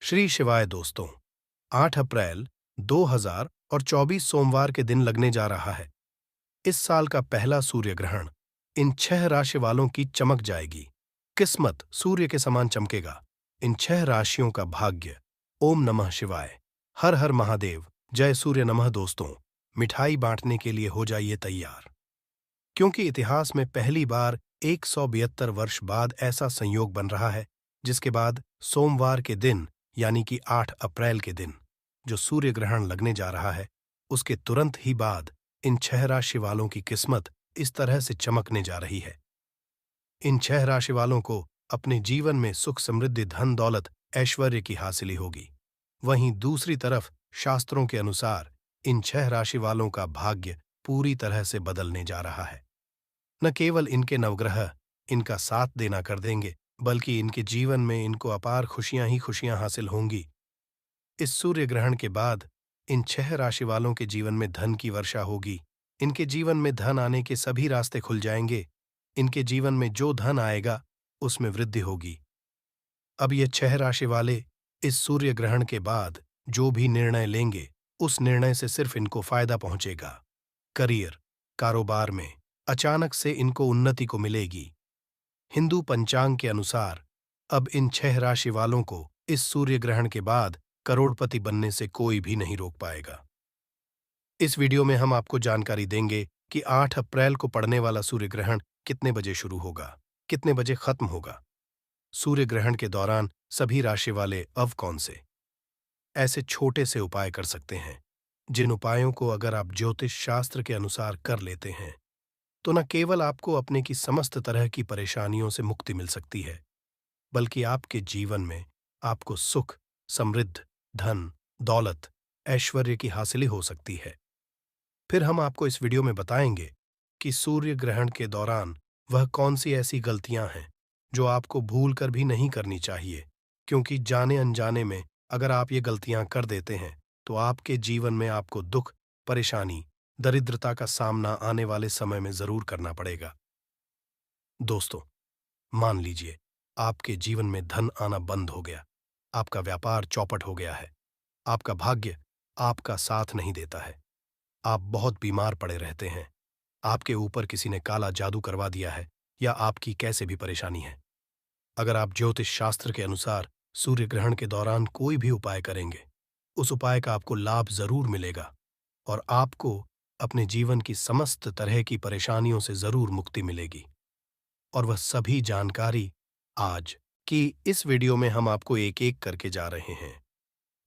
श्री शिवाय दोस्तों, 8 अप्रैल 2024 सोमवार के दिन लगने जा रहा है। इस साल का पहला सूर्य ग्रहण इन 6 राशि वालों की चमक जाएगी। किस्मत सूर्य के समान चमकेगा। इन 6 राशियों का भाग्य। ओम नमः शिवाय, हर हर महादेव, जय सूर्य नमः। दोस्तों, मिठाई बांटने के लिए हो जाइए तैयार, क्योंकि इतिहास में पहली बार 172 वर्ष बाद ऐसा संयोग बन रहा है जिसके बाद सोमवार के दिन यानी कि 8 अप्रैल के दिन जो सूर्य ग्रहण लगने जा रहा है, उसके तुरंत ही बाद इन 6 राशि वालों की किस्मत इस तरह से चमकने जा रही है। इन 6 राशि वालों को अपने जीवन में सुख समृद्धि धन दौलत ऐश्वर्य की हासिली होगी। वहीं दूसरी तरफ शास्त्रों के अनुसार इन 6 राशि वालों का भाग्य पूरी तरह से बदलने जा रहा है। न केवल इनके नवग्रह इनका साथ देना कर देंगे, बल्कि इनके जीवन में इनको अपार खुशियां ही खुशियां हासिल होंगी। इस सूर्य ग्रहण के बाद इन 6 राशि वालों के जीवन में धन की वर्षा होगी। इनके जीवन में धन आने के सभी रास्ते खुल जाएंगे। इनके जीवन में जो धन आएगा उसमें वृद्धि होगी। अब ये 6 राशि वाले इस सूर्य ग्रहण के बाद जो भी निर्णय लेंगे, उस निर्णय से सिर्फ इनको फायदा पहुंचेगा। करियर, कारोबार में अचानक से इनको उन्नति को मिलेगी। हिंदू पंचांग के अनुसार अब इन 6 राशि वालों को इस सूर्य ग्रहण के बाद करोड़पति बनने से कोई भी नहीं रोक पाएगा। इस वीडियो में हम आपको जानकारी देंगे कि 8 अप्रैल को पड़ने वाला सूर्य ग्रहण कितने बजे शुरू होगा, कितने बजे खत्म होगा। सूर्य ग्रहण के दौरान सभी राशि वाले अब कौन से ऐसे छोटे से उपाय कर सकते हैं, जिन उपायों को अगर आप ज्योतिष शास्त्र के अनुसार कर लेते हैं तो न केवल आपको अपने की समस्त तरह की परेशानियों से मुक्ति मिल सकती है, बल्कि आपके जीवन में आपको सुख, समृद्ध, धन, दौलत, ऐश्वर्य की हासिली हो सकती है। फिर हम आपको इस वीडियो में बताएंगे कि सूर्य ग्रहण के दौरान वह कौन सी ऐसी गलतियां हैं जो आपको भूल कर भी नहीं करनी चाहिए, क्योंकि जाने अनजाने में अगर आप ये गलतियां कर देते हैं तो आपके जीवन में आपको दुख, परेशानी, दरिद्रता का सामना आने वाले समय में जरूर करना पड़ेगा। दोस्तों, मान लीजिए आपके जीवन में धन आना बंद हो गया, आपका व्यापार चौपट हो गया है, आपका भाग्य आपका साथ नहीं देता है, आप बहुत बीमार पड़े रहते हैं, आपके ऊपर किसी ने काला जादू करवा दिया है या आपकी कैसे भी परेशानी है। अगर आप ज्योतिष शास्त्र के अनुसार सूर्य ग्रहण के दौरान कोई भी उपाय करेंगे, उस उपाय का आपको लाभ जरूर मिलेगा और आपको अपने जीवन की समस्त तरह की परेशानियों से जरूर मुक्ति मिलेगी। और वह सभी जानकारी आज की इस वीडियो में हम आपको एक एक करके जा रहे हैं।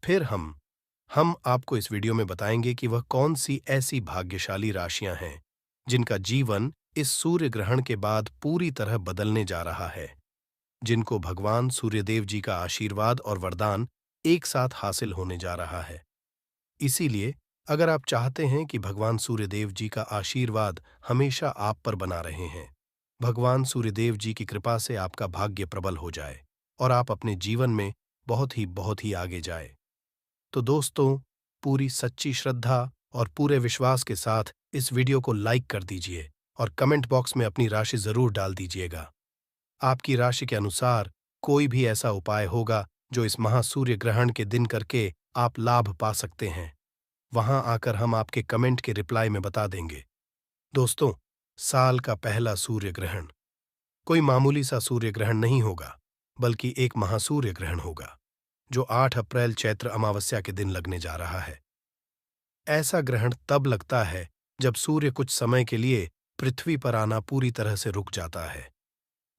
फिर हम आपको इस वीडियो में बताएंगे कि वह कौन सी ऐसी भाग्यशाली राशियां हैं जिनका जीवन इस सूर्य ग्रहण के बाद पूरी तरह बदलने जा रहा है, जिनको भगवान सूर्यदेव जी का आशीर्वाद और वरदान एक साथ हासिल होने जा रहा है। इसीलिए अगर आप चाहते हैं कि भगवान सूर्यदेव जी का आशीर्वाद हमेशा आप पर बना रहे हैं, भगवान सूर्यदेव जी की कृपा से आपका भाग्य प्रबल हो जाए और आप अपने जीवन में बहुत ही आगे जाए, तो दोस्तों, पूरी सच्ची श्रद्धा और पूरे विश्वास के साथ इस वीडियो को लाइक कर दीजिए और कमेंट बॉक्स में अपनी राशि जरूर डाल दीजिएगा। आपकी राशि के अनुसार कोई भी ऐसा उपाय होगा जो इस महासूर्य ग्रहण के दिन करके आप लाभ पा सकते हैं, वहां आकर हम आपके कमेंट के रिप्लाई में बता देंगे। दोस्तों, साल का पहला सूर्य ग्रहण कोई मामूली सा सूर्य ग्रहण नहीं होगा, बल्कि एक महासूर्य ग्रहण होगा जो 8 अप्रैल चैत्र अमावस्या के दिन लगने जा रहा है। ऐसा ग्रहण तब लगता है जब सूर्य कुछ समय के लिए पृथ्वी पर आना पूरी तरह से रुक जाता है।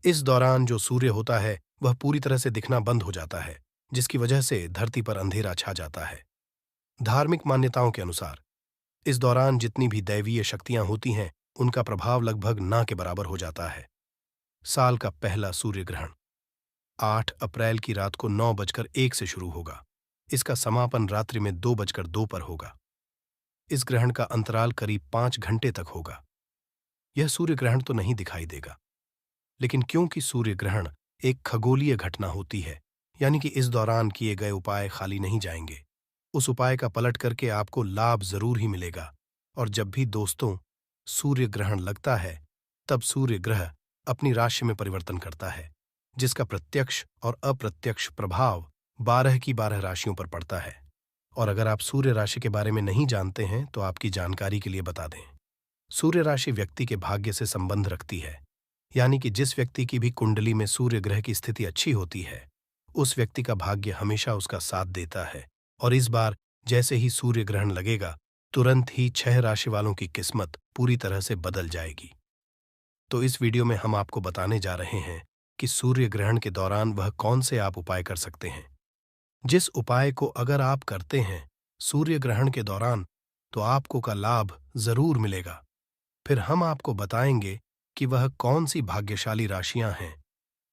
इस दौरान जो सूर्य होता है वह पूरी तरह से दिखना बंद हो जाता है, जिसकी वजह से धरती पर अंधेरा छा जाता है। धार्मिक मान्यताओं के अनुसार इस दौरान जितनी भी दैवीय शक्तियां होती हैं, उनका प्रभाव लगभग ना के बराबर हो जाता है। साल का पहला सूर्य ग्रहण 8 अप्रैल की रात को 9:01 से शुरू होगा। इसका समापन रात्रि में 2:02 पर होगा। इस ग्रहण का अंतराल करीब 5 घंटे तक होगा। यह सूर्य ग्रहण तो नहीं दिखाई देगा, लेकिन क्योंकि सूर्य ग्रहण एक खगोलीय घटना होती है, यानी कि इस दौरान किए गए उपाय खाली नहीं जाएंगे। उस उपाय का पलट करके आपको लाभ जरूर ही मिलेगा। और जब भी दोस्तों सूर्य ग्रहण लगता है, तब सूर्य ग्रह अपनी राशि में परिवर्तन करता है, जिसका प्रत्यक्ष और अप्रत्यक्ष प्रभाव 12 की 12 राशियों पर पड़ता है। और अगर आप सूर्य राशि के बारे में नहीं जानते हैं तो आपकी जानकारी के लिए बता दें। सूर्य राशि व्यक्ति के भाग्य से संबंध रखती है, यानी कि जिस व्यक्ति की भी कुंडली में सूर्य ग्रह की स्थिति अच्छी होती है, उस व्यक्ति का भाग्य हमेशा उसका साथ देता है। और इस बार जैसे ही सूर्य ग्रहण लगेगा, तुरंत ही 6 राशि वालों की किस्मत पूरी तरह से बदल जाएगी। तो इस वीडियो में हम आपको बताने जा रहे हैं कि सूर्य ग्रहण के दौरान वह कौन से आप उपाय कर सकते हैं। जिस उपाय को अगर आप करते हैं सूर्य ग्रहण के दौरान, तो आपको का लाभ जरूर मिलेगा। फिर हम आपको बताएंगे कि वह कौन सी भाग्यशाली राशियां हैं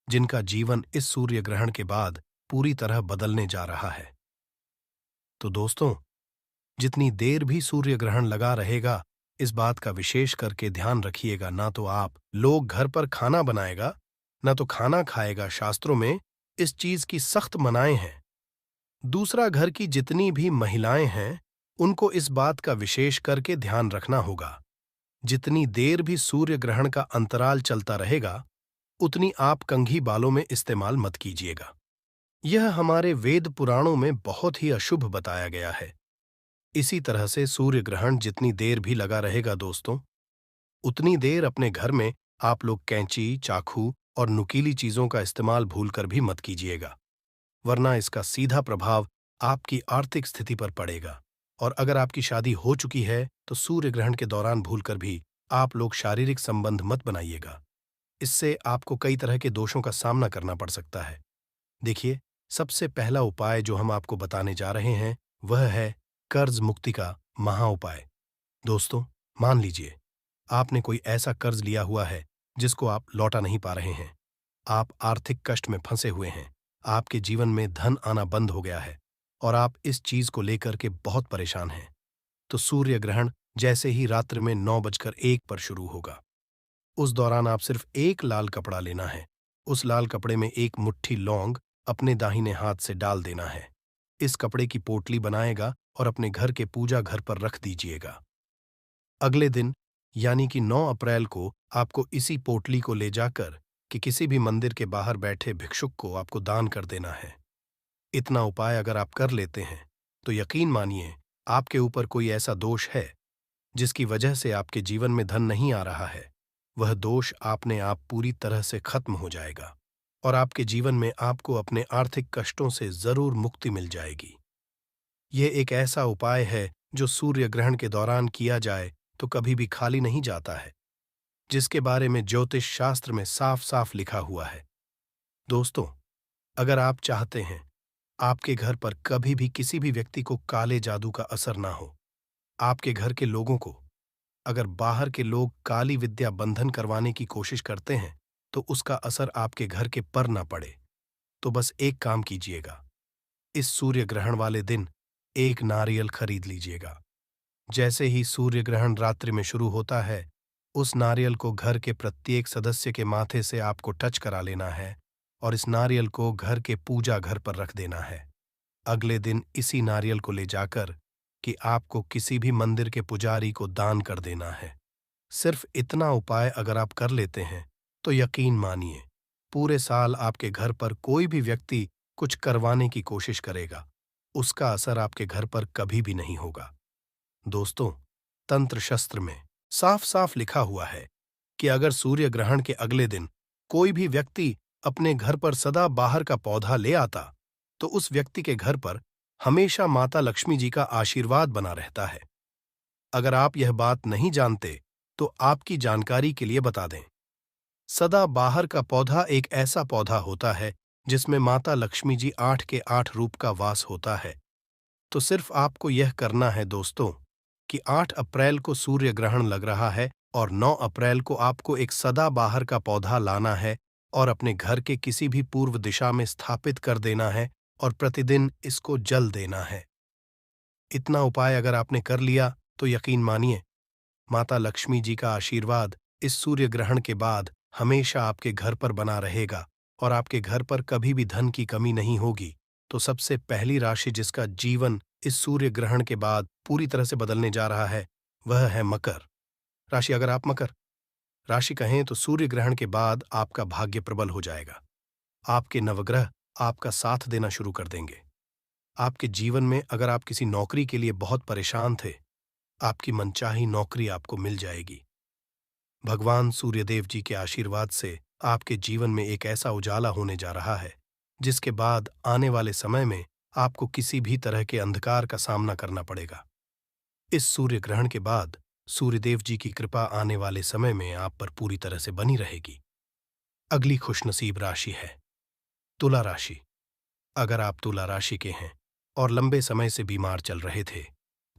जिनका जीवन इस सूर्य ग्रहण के बाद पूरी तरह बदलने जा रहा है। तो दोस्तों, जितनी देर भी सूर्य ग्रहण लगा रहेगा, इस बात का विशेष करके ध्यान रखिएगा, ना तो आप लोग घर पर खाना बनाएगा, ना तो खाना खाएगा। शास्त्रों में इस चीज की सख्त मनाही हैं। दूसरा, घर की जितनी भी महिलाएं हैं उनको इस बात का विशेष करके ध्यान रखना होगा। जितनी देर भी सूर्य ग्रहण का अंतराल चलता रहेगा, उतनी आप कंघी बालों में इस्तेमाल मत कीजिएगा। यह हमारे वेद पुराणों में बहुत ही अशुभ बताया गया है। इसी तरह से सूर्य ग्रहण जितनी देर भी लगा रहेगा दोस्तों, उतनी देर अपने घर में आप लोग कैंची, चाकू और नुकीली चीजों का इस्तेमाल भूलकर भी मत कीजिएगा, वरना इसका सीधा प्रभाव आपकी आर्थिक स्थिति पर पड़ेगा। और अगर आपकी शादी हो चुकी है तो सूर्य ग्रहण के दौरान भूलकर भी आप लोग शारीरिक संबंध मत बनाइएगा। इससे आपको कई तरह के दोषों का सामना करना पड़ सकता है। देखिए, सबसे पहला उपाय जो हम आपको बताने जा रहे हैं वह है कर्ज मुक्ति का महा उपाय। दोस्तों, मान लीजिए आपने कोई ऐसा कर्ज लिया हुआ है जिसको आप लौटा नहीं पा रहे हैं। आप आर्थिक कष्ट में फंसे हुए हैं, आपके जीवन में धन आना बंद हो गया है और आप इस चीज को लेकर के बहुत परेशान हैं। तो सूर्य ग्रहण जैसे ही रात्रि में 9:01 पर शुरू होगा, उस दौरान आप सिर्फ एक लाल कपड़ा लेना है। उस लाल कपड़े में एक मुट्ठी लौंग अपने दाहिने हाथ से डाल देना है। इस कपड़े की पोटली बनाएगा और अपने घर के पूजा घर पर रख दीजिएगा। अगले दिन यानी कि 9 अप्रैल को आपको इसी पोटली को ले जाकर कि किसी भी मंदिर के बाहर बैठे भिक्षुक को आपको दान कर देना है। इतना उपाय अगर आप कर लेते हैं तो यकीन मानिए आपके ऊपर कोई ऐसा दोष है जिसकी वजह से आपके जीवन में धन नहीं आ रहा है, वह दोष आपने आप पूरी तरह से खत्म हो जाएगा और आपके जीवन में आपको अपने आर्थिक कष्टों से जरूर मुक्ति मिल जाएगी। यह एक ऐसा उपाय है जो सूर्य ग्रहण के दौरान किया जाए तो कभी भी खाली नहीं जाता है, जिसके बारे में ज्योतिष शास्त्र में साफ साफ लिखा हुआ है। दोस्तों, अगर आप चाहते हैं आपके घर पर कभी भी किसी भी व्यक्ति को काले जादू का असर ना हो, आपके घर के लोगों को अगर बाहर के लोग काली विद्या बंधन करवाने की कोशिश करते हैं तो उसका असर आपके घर के पर ना पड़े, तो बस एक काम कीजिएगा। इस सूर्य ग्रहण वाले दिन एक नारियल खरीद लीजिएगा। जैसे ही सूर्य ग्रहण रात्रि में शुरू होता है, उस नारियल को घर के प्रत्येक सदस्य के माथे से आपको टच करा लेना है और इस नारियल को घर के पूजा घर पर रख देना है। अगले दिन इसी नारियल को ले जाकर कि आपको किसी भी मंदिर के पुजारी को दान कर देना है। सिर्फ इतना उपाय अगर आप कर लेते हैं तो यकीन मानिए पूरे साल आपके घर पर कोई भी व्यक्ति कुछ करवाने की कोशिश करेगा, उसका असर आपके घर पर कभी भी नहीं होगा। दोस्तों, तंत्र शस्त्र में साफ साफ लिखा हुआ है कि अगर सूर्य ग्रहण के अगले दिन कोई भी व्यक्ति अपने घर पर सदा बाहर का पौधा ले आता तो उस व्यक्ति के घर पर हमेशा माता लक्ष्मी जी का आशीर्वाद बना रहता है। अगर आप यह बात नहीं जानते तो आपकी जानकारी के लिए बता दें, सदा बाहर का पौधा एक ऐसा पौधा होता है जिसमें माता लक्ष्मी जी 8 के 8 रूप का वास होता है। तो सिर्फ आपको यह करना है दोस्तों कि 8 अप्रैल को सूर्य ग्रहण लग रहा है और 9 अप्रैल को आपको एक सदा बाहर का पौधा लाना है और अपने घर के किसी भी पूर्व दिशा में स्थापित कर देना है और प्रतिदिन इसको जल देना है। इतना उपाय अगर आपने कर लिया तो यकीन मानिए माता लक्ष्मी जी का आशीर्वाद इस सूर्य ग्रहण के बाद हमेशा आपके घर पर बना रहेगा और आपके घर पर कभी भी धन की कमी नहीं होगी। तो सबसे पहली राशि जिसका जीवन इस सूर्य ग्रहण के बाद पूरी तरह से बदलने जा रहा है वह है मकर राशि। अगर आप मकर राशि कहें तो सूर्य ग्रहण के बाद आपका भाग्य प्रबल हो जाएगा। आपके नवग्रह आपका साथ देना शुरू कर देंगे। आपके जीवन में अगर आप किसी नौकरी के लिए बहुत परेशान थे, आपकी मनचाही नौकरी आपको मिल जाएगी। भगवान सूर्यदेव जी के आशीर्वाद से आपके जीवन में एक ऐसा उजाला होने जा रहा है, जिसके बाद आने वाले समय में आपको किसी भी तरह के अंधकार का सामना करना पड़ेगा। इस सूर्य ग्रहण के बाद सूर्यदेव जी की कृपा आने वाले समय में आप पर पूरी तरह से बनी रहेगी। अगली खुशनसीब राशि है तुला राशि। अगर आप तुला राशि के हैं और लंबे समय से बीमार चल रहे थे,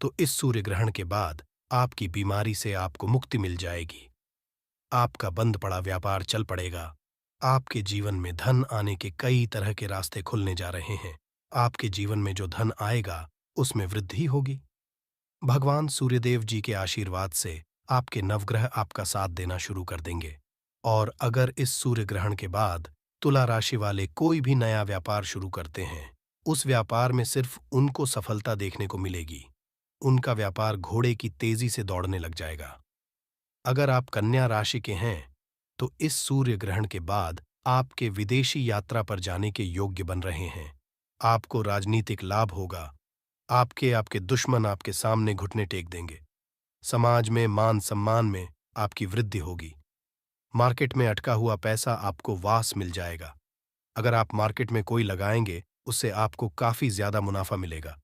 तो इस सूर्य ग्रहण के बाद आपकी बीमारी से आपको मुक्ति मिल जाएगी। आपका बंद पड़ा व्यापार चल पड़ेगा। आपके जीवन में धन आने के कई तरह के रास्ते खुलने जा रहे हैं। आपके जीवन में जो धन आएगा, उसमें वृद्धि होगी। भगवान सूर्यदेव जी के आशीर्वाद से आपके नवग्रह आपका साथ देना शुरू कर देंगे। और अगर इस सूर्य ग्रहण के बाद तुला राशि वाले कोई भी नया व्यापार शुरू करते हैं, उस व्यापार में सिर्फ उनको सफलता देखने को मिलेगी। उनका व्यापार घोड़े की तेजी से दौड़ने लग जाएगा। अगर आप कन्या राशि के हैं, तो इस सूर्य ग्रहण के बाद आपके विदेशी यात्रा पर जाने के योग्य बन रहे हैं। आपको राजनीतिक लाभ होगा। आपके दुश्मन आपके सामने घुटने टेक देंगे। समाज में मान सम्मान में आपकी वृद्धि होगी। मार्केट में अटका हुआ पैसा आपको वापस मिल जाएगा। अगर आप मार्केट में कोई लगाएंगे, उससे आपको काफी ज्यादा मुनाफा मिलेगा।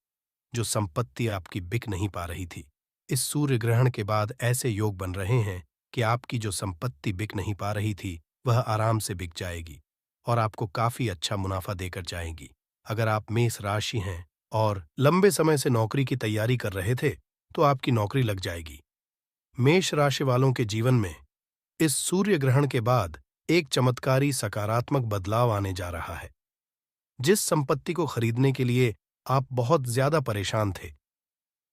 जो संपत्ति आपकी बिक नहीं पा रही थी, इस सूर्य ग्रहण के बाद ऐसे योग बन रहे हैं कि आपकी जो संपत्ति बिक नहीं पा रही थी, वह आराम से बिक जाएगी और आपको काफी अच्छा मुनाफा देकर जाएगी। अगर आप मेष राशि हैं और लंबे समय से नौकरी की तैयारी कर रहे थे, तो आपकी नौकरी लग जाएगी। मेष राशि वालों के जीवन में इस सूर्य ग्रहण के बाद एक चमत्कारी सकारात्मक बदलाव आने जा रहा है। जिस संपत्ति को खरीदने के लिए आप बहुत ज्यादा परेशान थे,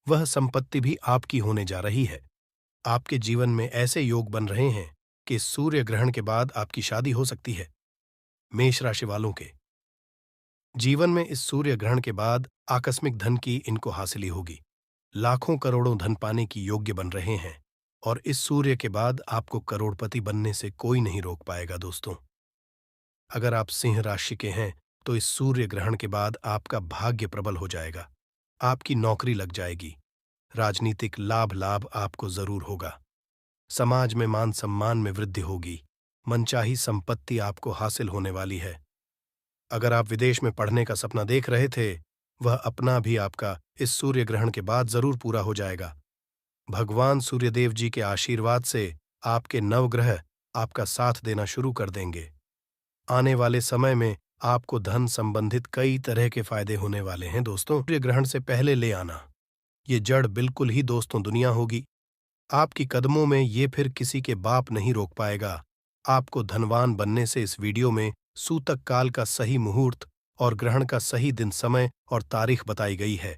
वह संपत्ति भी आपकी होने जा रही है। आपके जीवन में ऐसे योग बन रहे हैं कि इस सूर्य ग्रहण के बाद आपकी शादी हो सकती है। मेष राशि वालों के जीवन में इस सूर्य ग्रहण के बाद आकस्मिक धन की इनको हासिली होगी। लाखों करोड़ों धन पाने की योग्य बन रहे हैं और इस सूर्य के बाद आपको करोड़पति बनने से कोई नहीं रोक पाएगा दोस्तों। अगर आप सिंह राशि के हैं, तो इस सूर्य ग्रहण के बाद आपका भाग्य प्रबल हो जाएगा। आपकी नौकरी लग जाएगी। राजनीतिक लाभ आपको जरूर होगा। समाज में मान सम्मान में वृद्धि होगी। मनचाही संपत्ति आपको हासिल होने वाली है। अगर आप विदेश में पढ़ने का सपना देख रहे थे, वह अपना भी आपका इस सूर्य ग्रहण के बाद जरूर पूरा हो जाएगा। भगवान सूर्यदेव जी के आशीर्वाद से आपके नवग्रह आपका साथ देना शुरू कर देंगे। आने वाले समय में आपको धन संबंधित कई तरह के फायदे होने वाले हैं दोस्तों। सूर्य ग्रहण से पहले ले आना, ये जड़ बिल्कुल ही दोस्तों दुनिया होगी। आपकी कदमों में ये फिर किसी के बाप नहीं रोक पाएगा। आपको धनवान बनने से इस वीडियो में सूतक काल का सही मुहूर्त और ग्रहण का सही दिन समय और तारीख बताई गई है।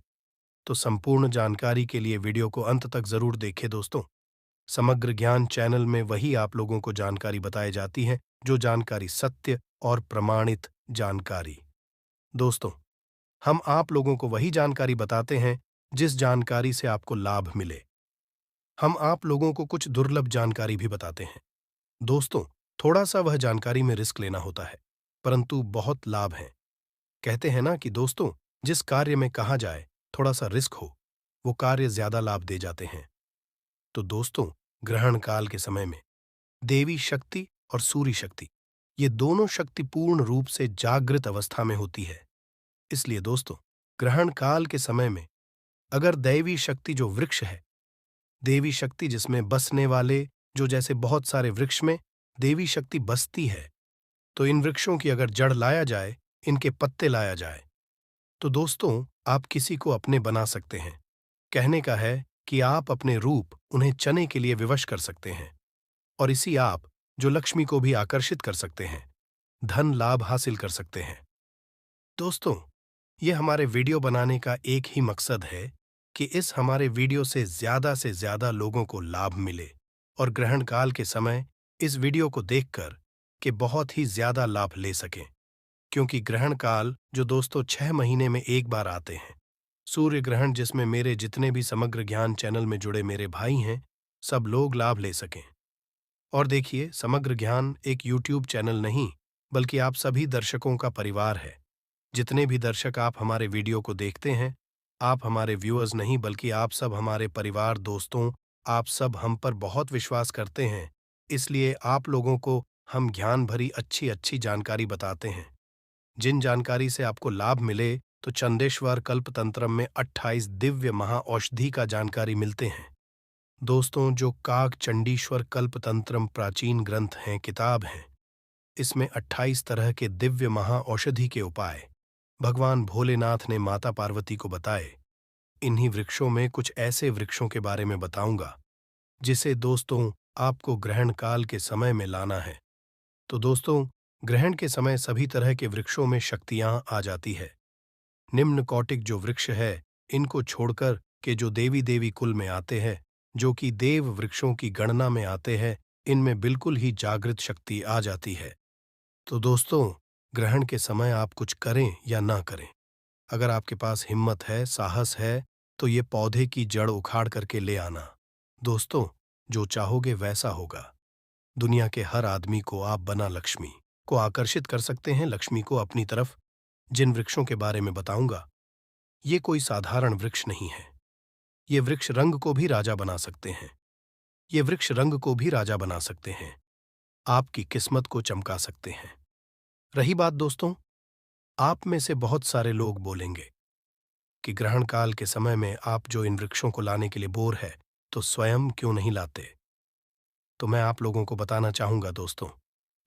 तो संपूर्ण जानकारी के लिए वीडियो को अंत तक जरूर देखें दोस्तों। समग्र ज्ञान चैनल में वही आप लोगों को जानकारी बताई जाती है जो जानकारी सत्य और प्रमाणित जानकारी। दोस्तों, हम आप लोगों को वही जानकारी बताते हैं जिस जानकारी से आपको लाभ मिले। हम आप लोगों को कुछ दुर्लभ जानकारी भी बताते हैं। दोस्तों, थोड़ा सा वह जानकारी में रिस्क लेना होता है, परंतु बहुत लाभ है। कहते हैं ना कि दोस्तों, जिस कार्य में कहा जाए थोड़ा सा रिस्क हो, वो कार्य ज्यादा लाभ दे जाते हैं। तो दोस्तों, ग्रहण काल के समय में देवी शक्ति और सूर्य शक्ति, ये दोनों शक्ति पूर्ण रूप से जागृत अवस्था में होती है। इसलिए दोस्तों, ग्रहण काल के समय में अगर दैवी शक्ति जो वृक्ष है, देवी शक्ति जिसमें बसने वाले जो जैसे बहुत सारे वृक्ष में देवी शक्ति बसती है, तो इन वृक्षों की अगर जड़ लाया जाए, इनके पत्ते लाया जाए, तो दोस्तों आप किसी को अपने बना सकते हैं। कहने का है कि आप अपने रूप उन्हें चने के लिए विवश कर सकते हैं और इसी आप जो लक्ष्मी को भी आकर्षित कर सकते हैं, धन लाभ हासिल कर सकते हैं। दोस्तों, ये हमारे वीडियो बनाने का एक ही मकसद है कि इस हमारे वीडियो से ज्यादा लोगों को लाभ मिले और ग्रहण काल के समय इस वीडियो को देखकर कि बहुत ही ज्यादा लाभ ले सकें। क्योंकि ग्रहण काल जो दोस्तों 6 महीने में एक बार आते हैं, सूर्य ग्रहण जिसमें मेरे जितने भी समग्र ज्ञान चैनल में जुड़े मेरे भाई हैं, सब लोग लाभ ले सकें। और देखिए, समग्र ज्ञान एक यूट्यूब चैनल नहीं, बल्कि आप सभी दर्शकों का परिवार है। जितने भी दर्शक आप हमारे वीडियो को देखते हैं, आप हमारे व्यूअर्स नहीं बल्कि आप सब हमारे परिवार, दोस्तों, आप सब हम पर बहुत विश्वास करते हैं। इसलिए आप लोगों को हम ज्ञान भरी अच्छी-अच्छी जानकारी बताते हैं। जिन जानकारी से आपको लाभ मिले, तो चंदेश्वर कल्पतंत्रम में 28 दिव्य महाऔषधि का जानकारी मिलते हैं। दोस्तों, जो काक चंडीश्वर कल्पतंत्रम प्राचीन ग्रंथ हैं, किताब हैं, इसमें 28 तरह के दिव्य महाऔषधि के उपाय भगवान भोलेनाथ ने माता पार्वती को बताए। इन्हीं वृक्षों में कुछ ऐसे वृक्षों के बारे में बताऊंगा जिसे दोस्तों आपको ग्रहण काल के समय में लाना है। तो दोस्तों, ग्रहण के समय सभी तरह के वृक्षों में शक्तियां आ जाती है। निम्न कौटिक जो वृक्ष है, इनको छोड़कर के जो देवी देवी कुल में आते हैं, जो कि देव वृक्षों की गणना में आते हैं, इनमें बिल्कुल ही जागृत शक्ति आ जाती है। तो दोस्तों, ग्रहण के समय आप कुछ करें या ना करें, अगर आपके पास हिम्मत है, साहस है, तो ये पौधे की जड़ उखाड़ करके ले आना। दोस्तों, जो चाहोगे वैसा होगा। दुनिया के हर आदमी को आप बना लक्ष्मी को आकर्षित कर सकते हैं लक्ष्मी को अपनी तरफ। जिन वृक्षों के बारे में बताऊंगा, ये कोई साधारण वृक्ष नहीं है। ये वृक्ष रंग को भी राजा बना सकते हैं। ये वृक्ष रंग को भी राजा बना सकते हैं, आपकी किस्मत को चमका सकते हैं। रही बात दोस्तों, आप में से बहुत सारे लोग बोलेंगे कि ग्रहण काल के समय में आप जो इन वृक्षों को लाने के लिए बोर है, तो स्वयं क्यों नहीं लाते। तो मैं आप लोगों को बताना चाहूंगा दोस्तों,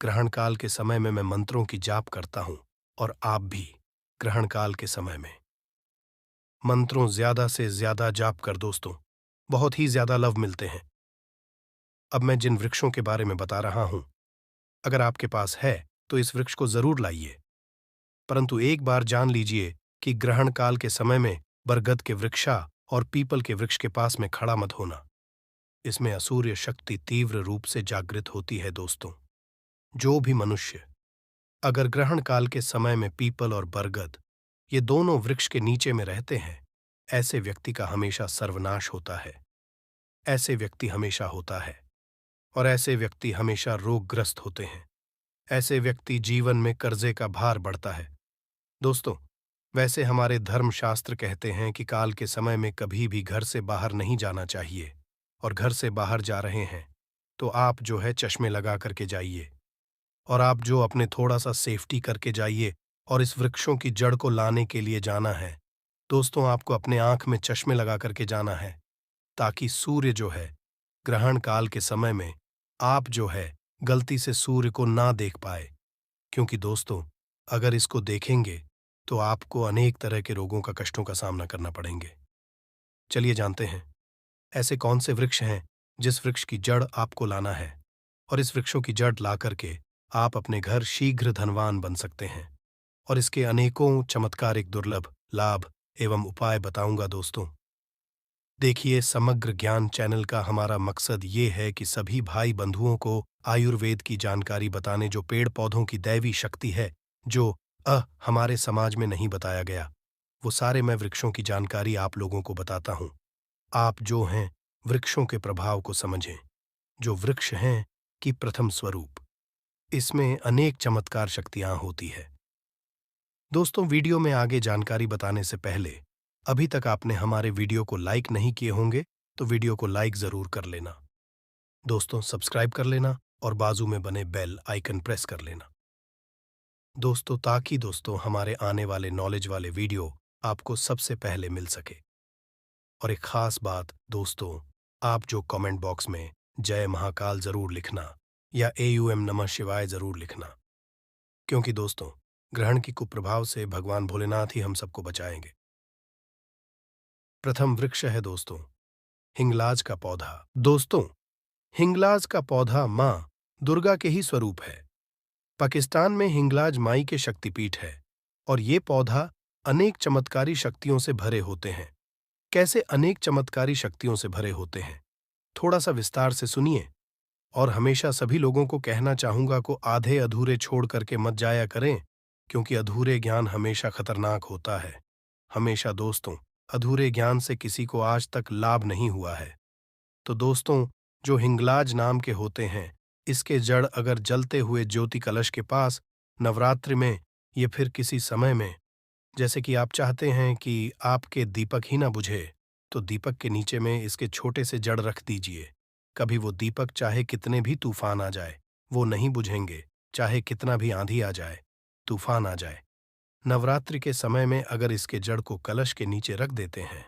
ग्रहण काल के समय में मैं मंत्रों की जाप करता हूं, और आप भी ग्रहण काल के समय में मंत्रों ज्यादा से ज्यादा जाप कर दोस्तों, बहुत ही ज्यादा लाभ मिलते हैं। अब मैं जिन वृक्षों के बारे में बता रहा हूं, अगर आपके पास है तो इस वृक्ष को जरूर लाइए। परंतु एक बार जान लीजिए कि ग्रहण काल के समय में बरगद के वृक्षा और पीपल के वृक्ष के पास में खड़ा मत होना। इसमें असूर्य शक्ति तीव्र रूप से जागृत होती है दोस्तों। जो भी मनुष्य अगर ग्रहण काल के समय में पीपल और बरगद, ये दोनों वृक्ष के नीचे में रहते हैं, ऐसे व्यक्ति का हमेशा सर्वनाश होता है। ऐसे व्यक्ति हमेशा होता है, और ऐसे व्यक्ति हमेशा रोगग्रस्त होते हैं। ऐसे व्यक्ति जीवन में कर्जे का भार बढ़ता है। दोस्तों, वैसे हमारे धर्मशास्त्र कहते हैं कि काल के समय में कभी भी घर से बाहर नहीं जाना चाहिए, और घर से बाहर जा रहे हैं तो आप जो है चश्मे लगा करके जाइए, और आप जो अपने थोड़ा सा सेफ्टी करके जाइए, और इस वृक्षों की जड़ को लाने के लिए जाना है। दोस्तों, आपको अपने आंख में चश्मे लगा करके जाना है, ताकि सूर्य जो है ग्रहण काल के समय में आप जो है गलती से सूर्य को ना देख पाए, क्योंकि दोस्तों, अगर इसको देखेंगे तो आपको अनेक तरह के रोगों का कष्टों का सामना करना पड़ेंगे। चलिए जानते हैं ऐसे कौन से वृक्ष हैं जिस वृक्ष की जड़ आपको लाना है, और इस वृक्षों की जड़ ला करके आप अपने घर शीघ्र धनवान बन सकते हैं। और इसके अनेकों चमत्कारिक दुर्लभ लाभ एवं उपाय बताऊंगा दोस्तों। देखिए, समग्र ज्ञान चैनल का हमारा मकसद ये है कि सभी भाई बंधुओं को आयुर्वेद की जानकारी बताने, जो पेड़ पौधों की दैवी शक्ति है, जो हमारे समाज में नहीं बताया गया, वो सारे मैं वृक्षों की जानकारी आप लोगों को बताता हूँ। आप जो हैं वृक्षों के प्रभाव को समझें, जो वृक्ष हैं कि प्रथम स्वरूप, इसमें अनेक चमत्कार शक्तियां होती है। दोस्तों, वीडियो में आगे जानकारी बताने से पहले अभी तक आपने हमारे वीडियो को लाइक नहीं किए होंगे, तो वीडियो को लाइक जरूर कर लेना। दोस्तों, सब्सक्राइब कर लेना और बाजू में बने बेल आइकन प्रेस कर लेना दोस्तों, ताकि दोस्तों हमारे आने वाले नॉलेज वाले वीडियो आपको सबसे पहले मिल सके। और एक खास बात दोस्तों, आप जो कमेंट बॉक्स में जय महाकाल जरूर लिखना, या AUM नमः शिवाय जरूर लिखना, क्योंकि दोस्तों, ग्रहण की कुप्रभाव से भगवान भोलेनाथ ही हम सबको बचाएंगे। प्रथम वृक्ष है दोस्तों हिंगलाज का पौधा। दोस्तों, हिंगलाज का पौधा मां दुर्गा के ही स्वरूप है। पाकिस्तान में हिंगलाज माई के शक्तिपीठ है, और ये पौधा अनेक चमत्कारी शक्तियों से भरे होते हैं। कैसे अनेक चमत्कारी शक्तियों से भरे होते हैं, थोड़ा सा विस्तार से सुनिए। और हमेशा सभी लोगों को कहना चाहूंगा को आधे अधूरे छोड़ करके मत जाया करें, क्योंकि अधूरे ज्ञान हमेशा खतरनाक होता है। हमेशा दोस्तों, अधूरे ज्ञान से किसी को आज तक लाभ नहीं हुआ है। तो दोस्तों, जो हिंगलाज नाम के होते हैं, इसके जड़ अगर जलते हुए ज्योति कलश के पास नवरात्रि में या फिर किसी समय में जैसे कि आप चाहते हैं कि आपके दीपक ही ना बुझे, तो दीपक के नीचे में इसके छोटे से जड़ रख दीजिए। कभी वो दीपक चाहे कितने भी तूफान आ जाए, वो नहीं बुझेंगे, चाहे कितना भी आंधी आ जाए, तूफान आ जाए। नवरात्रि के समय में अगर इसके जड़ को कलश के नीचे रख देते हैं,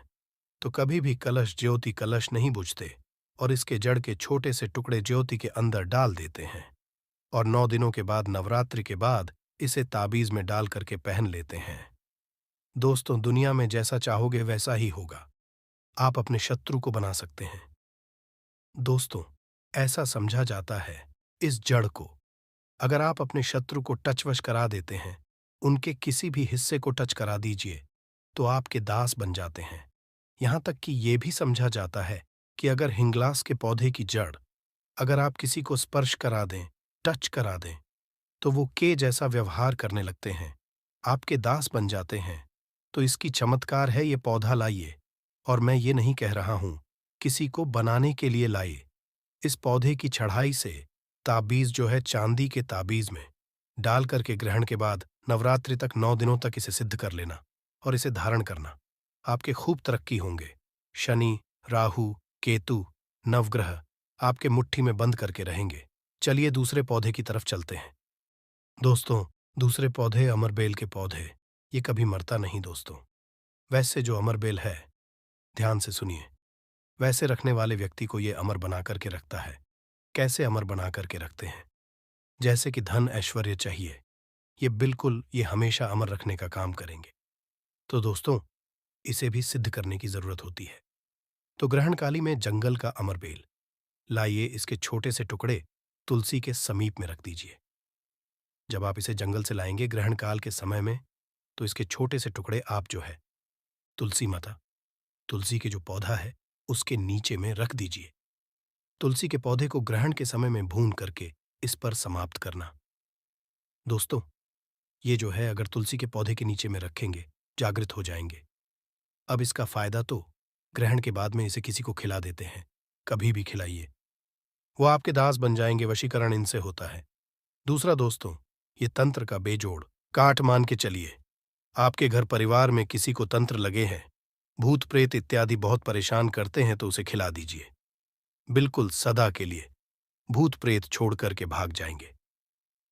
तो कभी भी कलश ज्योति कलश नहीं बुझते और इसके जड़ के छोटे से टुकड़े ज्योति के अंदर डाल देते हैं और 9 दिनों के बाद नवरात्रि के बाद इसे ताबीज में डाल करके पहन लेते हैं। दोस्तों, दुनिया में जैसा चाहोगे वैसा ही होगा। आप अपने शत्रु को बना सकते हैं। दोस्तों, ऐसा समझा जाता है इस जड़ को अगर आप अपने शत्रु को टच-वश करा देते हैं, उनके किसी भी हिस्से को टच करा दीजिए, तो आपके दास बन जाते हैं। यहाँ तक कि ये भी समझा जाता है कि अगर हिंगलास के पौधे की जड़ अगर आप किसी को स्पर्श करा दें, टच करा दें, तो वो के जैसा व्यवहार करने लगते हैं, आपके दास बन जाते हैं। तो इसकी चमत्कार है ये पौधा लाइए, और मैं ये नहीं कह रहा हूँ, किसी को बनाने के लिए लाइए। इस पौधे की छड़ाई से ताबीज जो है चांदी के ताबीज में डाल करके ग्रहण के बाद नवरात्रि तक 9 दिनों तक इसे सिद्ध कर लेना और इसे धारण करना। आपके खूब तरक्की होंगे। शनि, राहु, केतु, नवग्रह आपके मुट्ठी में बंद करके रहेंगे। चलिए दूसरे पौधे की तरफ चलते हैं। दोस्तों, दूसरे पौधे अमरबेल के पौधे, ये कभी मरता नहीं दोस्तों। वैसे जो अमरबेल है, ध्यान से सुनिए, वैसे रखने वाले व्यक्ति को ये अमर बना करके रखता है। कैसे अमर बना करके रखते हैं? जैसे कि धन ऐश्वर्य चाहिए, ये हमेशा अमर रखने का काम करेंगे। तो दोस्तों, इसे भी सिद्ध करने की जरूरत होती है। तो ग्रहणकाली में जंगल का अमरबेल लाइए, इसके छोटे से टुकड़े तुलसी के समीप में रख दीजिए। जब आप इसे जंगल से लाएंगे ग्रहण काल के समय में, तो इसके छोटे से टुकड़े आप जो है तुलसी माता, तुलसी के जो पौधा है उसके नीचे में रख दीजिए। तुलसी के पौधे को ग्रहण के समय में भून करके इस पर समाप्त करना। दोस्तों, ये जो है अगर तुलसी के पौधे के नीचे में रखेंगे, जागृत हो जाएंगे। अब इसका फायदा तो ग्रहण के बाद में इसे किसी को खिला देते हैं, कभी भी खिलाइए, वो आपके दास बन जाएंगे। वशीकरण इनसे होता है। दूसरा दोस्तों, ये तंत्र का बेजोड़ काट मान के चलिए। आपके घर परिवार में किसी को तंत्र लगे हैं, भूत प्रेत इत्यादि बहुत परेशान करते हैं, तो उसे खिला दीजिए। बिल्कुल सदा के लिए भूत प्रेत छोड़ करके भाग जाएंगे।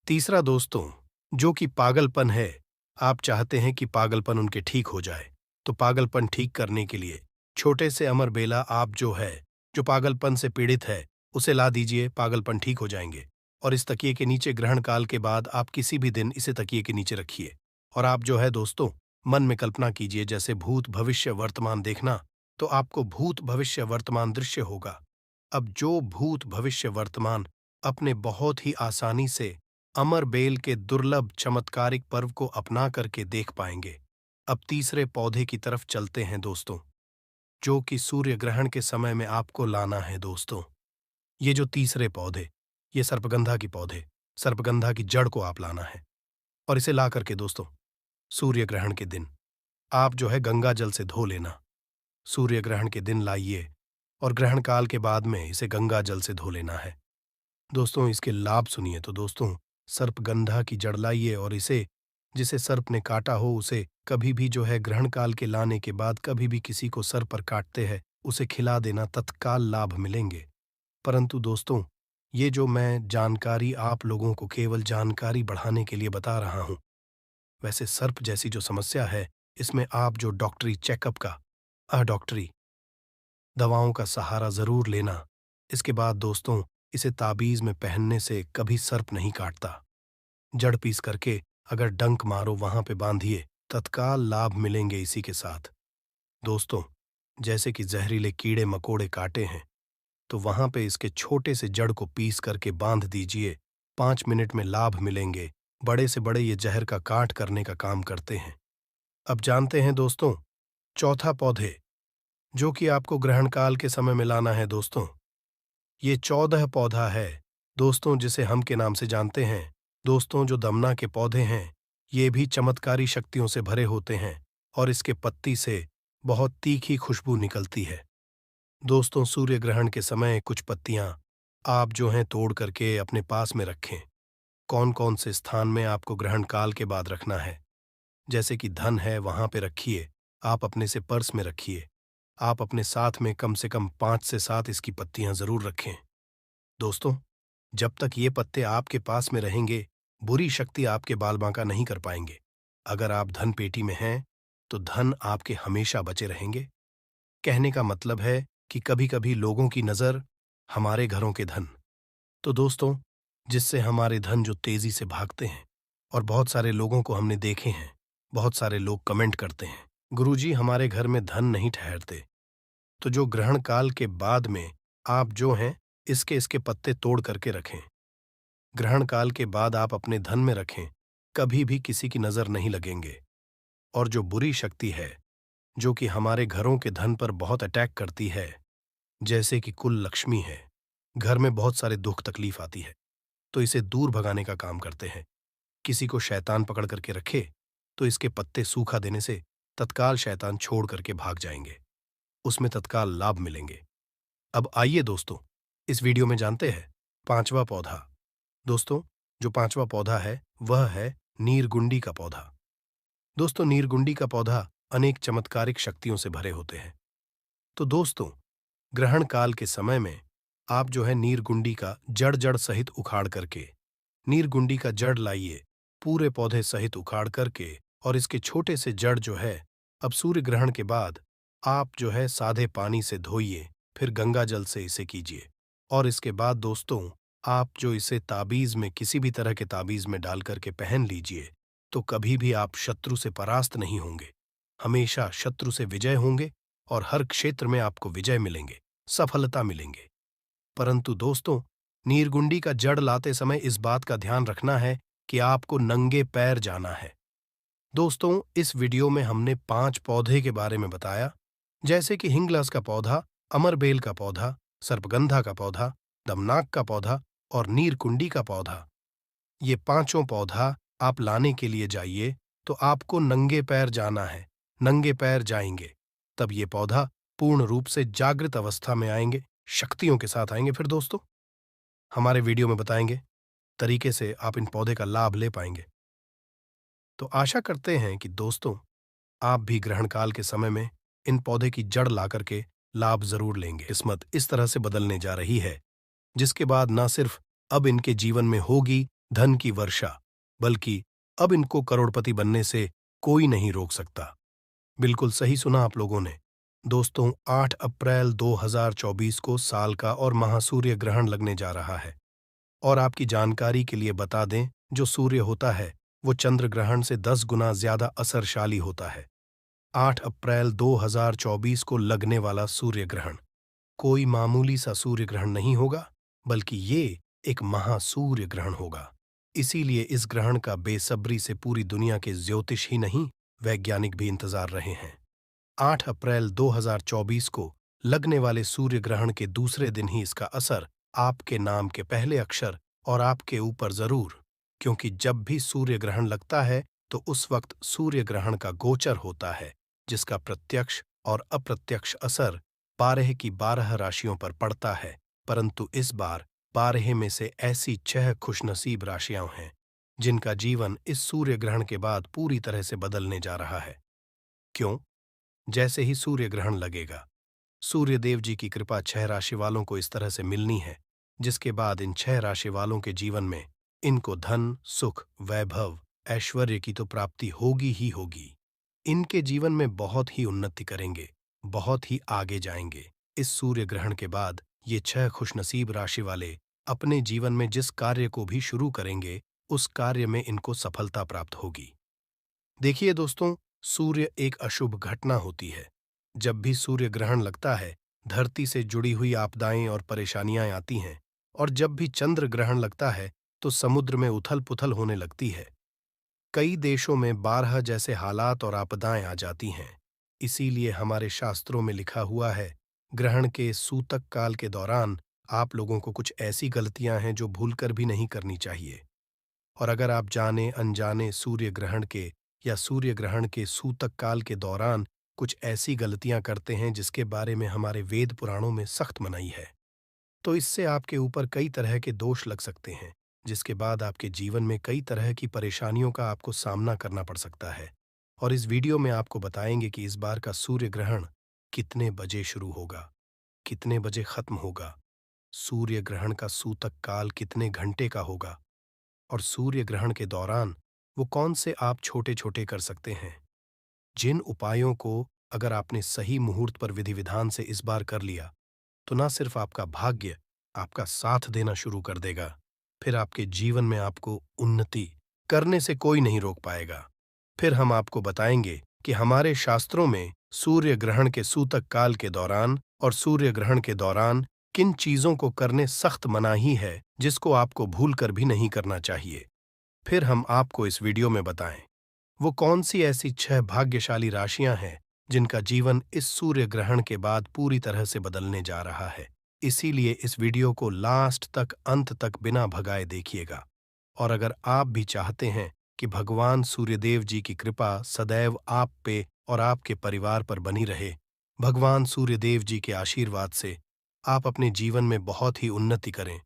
तीसरा दोस्तों, जो कि पागलपन है, आप चाहते हैं कि पागलपन उनके ठीक हो जाए, तो पागलपन ठीक करने के लिए छोटे से अमर बेला आप जो पागलपन से पीड़ित है, उसे ला दीजिए, पागलपन ठीक हो जाएंगे। और इस तकिए के नीचे ग्रहण काल के बाद आप किसी भी दिन इसे तकिए के नीचे रखिए और आप जो है दोस्तों मन में कल्पना कीजिए, जैसे भूत भविष्य वर्तमान देखना, तो आपको भूत भविष्य वर्तमान दृश्य होगा। अब जो भूत भविष्य वर्तमान अपने बहुत ही आसानी से अमर बेल के दुर्लभ चमत्कारिक पर्व को अपना करके देख पाएंगे। अब तीसरे पौधे की तरफ चलते हैं दोस्तों, जो कि सूर्य ग्रहण के समय में आपको लाना है दोस्तों। ये जो तीसरे पौधे, ये सर्पगंधा की पौधे, सर्पगंधा की जड़ को आप लाना है और इसे ला करके दोस्तों सूर्य ग्रहण के दिन आप जो है गंगा जल से धो लेना। सूर्य ग्रहण के दिन लाइए और ग्रहण काल के बाद में इसे गंगा जल से धो लेना है। दोस्तों, इसके लाभ सुनिए। तो दोस्तों, सर्पगंधा की जड़ लाइए और इसे जिसे सर्प ने काटा हो उसे कभी भी जो है ग्रहण काल के लाने के बाद कभी भी किसी को सर पर काटते हैं, उसे खिला देना, तत्काल लाभ मिलेंगे। परंतु दोस्तों, ये जो मैं जानकारी आप लोगों को केवल जानकारी बढ़ाने के लिए बता रहा हूँ, वैसे सर्प जैसी जो समस्या है, इसमें आप जो डॉक्टरी चेकअप का डॉक्टरी दवाओं का सहारा जरूर लेना। इसके बाद दोस्तों, इसे ताबीज में पहनने से कभी सर्प नहीं काटता। जड़ पीस करके अगर डंक मारो वहां पे बांधिए, तत्काल लाभ मिलेंगे इसी के साथ। दोस्तों, जैसे कि जहरीले कीड़े मकोड़े काटे हैं, तो वहां पे इसके छोटे से जड़ को पीस करके बांध दीजिए, 5 मिनट में लाभ मिलेंगे। बड़े से बड़े ये जहर का काट करने का काम करते हैं। अब जानते हैं दोस्तों, चौथा पौधे जो कि आपको ग्रहण काल के समय में लाना है दोस्तों, ये 14 पौधा है दोस्तों, जिसे हम के नाम से जानते हैं। दोस्तों, जो दमना के पौधे हैं, ये भी चमत्कारी शक्तियों से भरे होते हैं और इसके पत्ती से बहुत तीखी खुशबू निकलती है। दोस्तों, सूर्य ग्रहण के समय कुछ पत्तियां आप जो हैं तोड़ करके अपने पास में रखें। कौन कौन से स्थान में आपको ग्रहण काल के बाद रखना है, जैसे कि धन है वहां पे रखिए, आप अपने से पर्स में रखिए। आप अपने साथ में कम से कम 5 से 7 इसकी पत्तियां जरूर रखें। दोस्तों, जब तक ये पत्ते आपके पास में रहेंगे, बुरी शक्ति आपके बाल बांका नहीं कर पाएंगे। अगर आप धन पेटी में हैं, तो धन आपके हमेशा बचे रहेंगे। कहने का मतलब है कि कभी कभी लोगों की नजर हमारे घरों के धन, तो दोस्तों, जिससे हमारे धन जो तेजी से भागते हैं, और बहुत सारे लोगों को हमने देखे हैं, बहुत सारे लोग कमेंट करते हैं, गुरुजी हमारे घर में धन नहीं ठहरते। तो जो ग्रहण काल के बाद में आप जो हैं, इसके इसके पत्ते तोड़ करके रखें। ग्रहण काल के बाद आप अपने धन में रखें, कभी भी किसी की नजर नहीं लगेंगे। और जो बुरी शक्ति है, जो कि हमारे घरों के धन पर बहुत अटैक करती है, जैसे कि कुल लक्ष्मी है, घर में बहुत सारे दुख तकलीफ आती है, तो इसे दूर भगाने का काम करते हैं। किसी को शैतान पकड़ करके रखे, तो इसके पत्ते सूखा देने से तत्काल शैतान छोड़ करके भाग जाएंगे, उसमें तत्काल लाभ मिलेंगे। अब आइए दोस्तों, इस वीडियो में जानते हैं पांचवा पौधा। दोस्तों, जो पांचवा पौधा है वह है नीरगुंडी का पौधा। दोस्तों, नीरगुंडी का पौधा अनेक चमत्कारिक शक्तियों से भरे होते हैं। तो दोस्तों, ग्रहण काल के समय में आप जो है नीरगुंडी का जड़ जड़ सहित उखाड़ करके, नीरगुंडी का जड़ लाइए, पूरे पौधे सहित उखाड़ करके, और इसके छोटे से जड़ जो है, अब सूर्य ग्रहण के बाद आप जो है सादे पानी से धोइए, फिर गंगा जल से इसे कीजिए। और इसके बाद दोस्तों, आप जो इसे ताबीज में, किसी भी तरह के ताबीज में डाल करके पहन लीजिए, तो कभी भी आप शत्रु से परास्त नहीं होंगे, हमेशा शत्रु से विजय होंगे, और हर क्षेत्र में आपको विजय मिलेंगे, सफलता मिलेंगे। परंतु दोस्तों, नीरगुंडी का जड़ लाते समय इस बात का ध्यान रखना है कि आपको नंगे पैर जाना है। दोस्तों, इस वीडियो में हमने 5 पौधे के बारे में बताया, जैसे कि हिंगलाज का पौधा, अमरबेल का पौधा, सर्पगंधा का पौधा, दमनाक का पौधा और नीरकुंडी का पौधा। ये पांचों पौधा आप लाने के लिए जाइए, तो आपको नंगे पैर जाना है। नंगे पैर जाएंगे, तब ये पौधा पूर्ण रूप से जागृत अवस्था में आएंगे, शक्तियों के साथ आएंगे। फिर दोस्तों, हमारे वीडियो में बताएंगे तरीके से आप इन पौधे का लाभ ले पाएंगे। तो आशा करते हैं कि दोस्तों, आप भी ग्रहण काल के समय में इन पौधे की जड़ ला करके लाभ जरूर लेंगे। किस्मत इस तरह से बदलने जा रही है, जिसके बाद न सिर्फ अब इनके जीवन में होगी धन की वर्षा, बल्कि अब इनको करोड़पति बनने से कोई नहीं रोक सकता। बिल्कुल सही सुना आप लोगों ने। दोस्तों, 8 अप्रैल 2024 को साल का और महासूर्य ग्रहण लगने जा रहा है। और आपकी जानकारी के लिए बता दें, जो सूर्य होता है वो चंद्र ग्रहण से 10 गुना ज्यादा असरशाली होता है। 8 अप्रैल 2024 को लगने वाला सूर्य ग्रहण कोई मामूली सा सूर्य ग्रहण नहीं होगा, बल्कि ये एक महासूर्य ग्रहण होगा। इसीलिए इस ग्रहण का बेसब्री से पूरी दुनिया के ज्योतिष ही नहीं, वैज्ञानिक भी इंतजार रहे हैं। 8 अप्रैल 2024 को लगने वाले सूर्य ग्रहण के दूसरे दिन ही इसका असर आपके नाम के पहले अक्षर और आपके ऊपर जरूर, क्योंकि जब भी सूर्य ग्रहण लगता है तो उस वक्त सूर्य ग्रहण का गोचर होता है, जिसका प्रत्यक्ष और अप्रत्यक्ष असर 12 की 12 राशियों पर पड़ता है। परंतु इस बार 12 में से ऐसी 6 खुशनसीब राशियां हैं जिनका जीवन इस सूर्य ग्रहण के बाद पूरी तरह से बदलने जा रहा है। क्यों? जैसे ही सूर्य ग्रहण लगेगा, सूर्य देव जी की कृपा 6 राशि वालों को इस तरह से मिलनी है, जिसके बाद इन 6 राशि वालों के जीवन में इनको धन, सुख, वैभव, ऐश्वर्य की तो प्राप्ति होगी ही होगी। इनके जीवन में बहुत ही उन्नति करेंगे, बहुत ही आगे जाएंगे। इस सूर्य ग्रहण के बाद ये 6 खुशनसीब राशि वाले अपने जीवन में जिस कार्य को भी शुरू करेंगे, उस कार्य में इनको सफलता प्राप्त होगी। देखिए दोस्तों, सूर्य एक अशुभ घटना होती है। जब भी सूर्य ग्रहण लगता है, धरती से जुड़ी हुई आपदाएं और परेशानियां आती हैं, और जब भी चंद्र ग्रहण लगता है तो समुद्र में उथल पुथल होने लगती है। कई देशों में बारह जैसे हालात और आपदाएं आ जाती हैं। इसीलिए हमारे शास्त्रों में लिखा हुआ है, ग्रहण के सूतक काल के दौरान आप लोगों को कुछ ऐसी गलतियां हैं जो भूलकर भी नहीं करनी चाहिए। और अगर आप जाने अनजाने सूर्य ग्रहण के या सूर्य ग्रहण के सूतक काल के दौरान कुछ ऐसी गलतियां करते हैं जिसके बारे में हमारे वेद पुराणों में सख्त मनाही है, तो इससे आपके ऊपर कई तरह के दोष लग सकते हैं, जिसके बाद आपके जीवन में कई तरह की परेशानियों का आपको सामना करना पड़ सकता है। और इस वीडियो में आपको बताएंगे कि इस बार का सूर्य ग्रहण कितने बजे शुरू होगा, कितने बजे खत्म होगा, सूर्य ग्रहण का सूतक काल कितने घंटे का होगा और सूर्य ग्रहण के दौरान वो कौन से आप छोटे-छोटे कर सकते हैं। जिन उपायों को अगर आपने सही मुहूर्त पर विधि विधान से इस बार कर लिया, तो ना सिर्फ आपका भाग्य आपका साथ देना शुरू कर देगा, फिर आपके जीवन में आपको उन्नति करने से कोई नहीं रोक पाएगा। फिर हम आपको बताएंगे कि हमारे शास्त्रों में सूर्य ग्रहण के सूतक काल के दौरान और सूर्य ग्रहण के दौरान किन चीजों को करने सख्त मनाही है, जिसको आपको भूल कर भी नहीं करना चाहिए। फिर हम आपको इस वीडियो में बताएं वो कौन सी ऐसी 6 भाग्यशाली राशियां हैं जिनका जीवन इस सूर्य ग्रहण के बाद पूरी तरह से बदलने जा रहा है। इसीलिए इस वीडियो को लास्ट तक, अंत तक बिना भगाए देखिएगा। और अगर आप भी चाहते हैं कि भगवान सूर्यदेव जी की कृपा सदैव आप पे और आपके परिवार पर बनी रहे, भगवान सूर्यदेव जी के आशीर्वाद से आप अपने जीवन में बहुत ही उन्नति करें,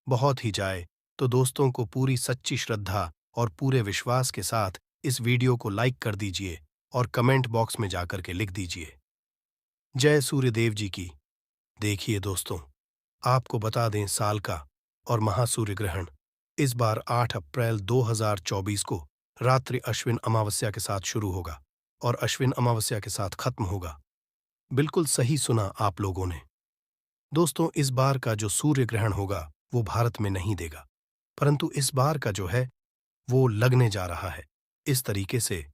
बहुत ही जाए, तो दोस्तों को पूरी सच्ची श्रद्धा और पूरे विश्वास के साथ इस वीडियो को लाइक कर दीजिए और कमेंट बॉक्स में जाकर के लिख दीजिए, जय सूर्यदेव जी की। देखिए दोस्तों, आपको बता दें साल का और महासूर्य ग्रहण इस बार 8 अप्रैल 2024 को रात्रि अश्विन अमावस्या के साथ शुरू होगा और अश्विन अमावस्या के साथ खत्म होगा। बिल्कुल सही सुना आप लोगों ने। दोस्तों, इस बार का जो सूर्य ग्रहण होगा वो भारत में नहीं देगा, परंतु इस बार का जो है वो लगने जा रहा है इस तरीके से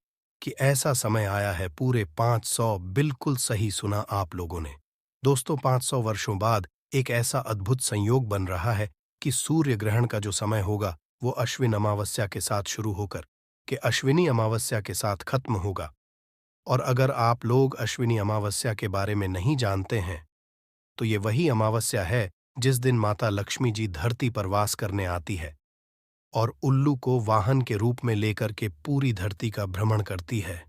कि ऐसा समय आया है पूरे 500, बिल्कुल सही सुना आप लोगों ने। दोस्तों, 500 वर्षों बाद एक ऐसा अद्भुत संयोग बन रहा है कि सूर्य ग्रहण का जो समय होगा वो अश्विन अमावस्या के साथ शुरू होकर के अश्विनी अमावस्या के साथ खत्म होगा। और अगर आप लोग अश्विनी अमावस्या के बारे में नहीं जानते हैं, तो ये वही अमावस्या है जिस दिन माता लक्ष्मी जी धरती पर वास करने आती है और उल्लू को वाहन के रूप में लेकर के पूरी धरती का भ्रमण करती है।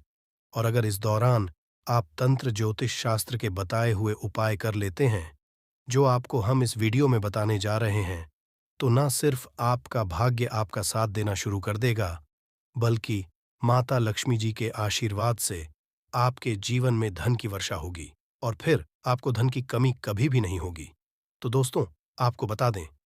और अगर इस दौरान आप तंत्र ज्योतिष शास्त्र के बताए हुए उपाय कर लेते हैं, जो आपको हम इस वीडियो में बताने जा रहे हैं, तो न सिर्फ आपका भाग्य आपका साथ देना शुरू कर देगा, बल्कि माता लक्ष्मी जी के आशीर्वाद से आपके जीवन में धन की वर्षा होगी और फिर आपको धन की कमी कभी भी नहीं होगी। तो दोस्तों, आपको बता दें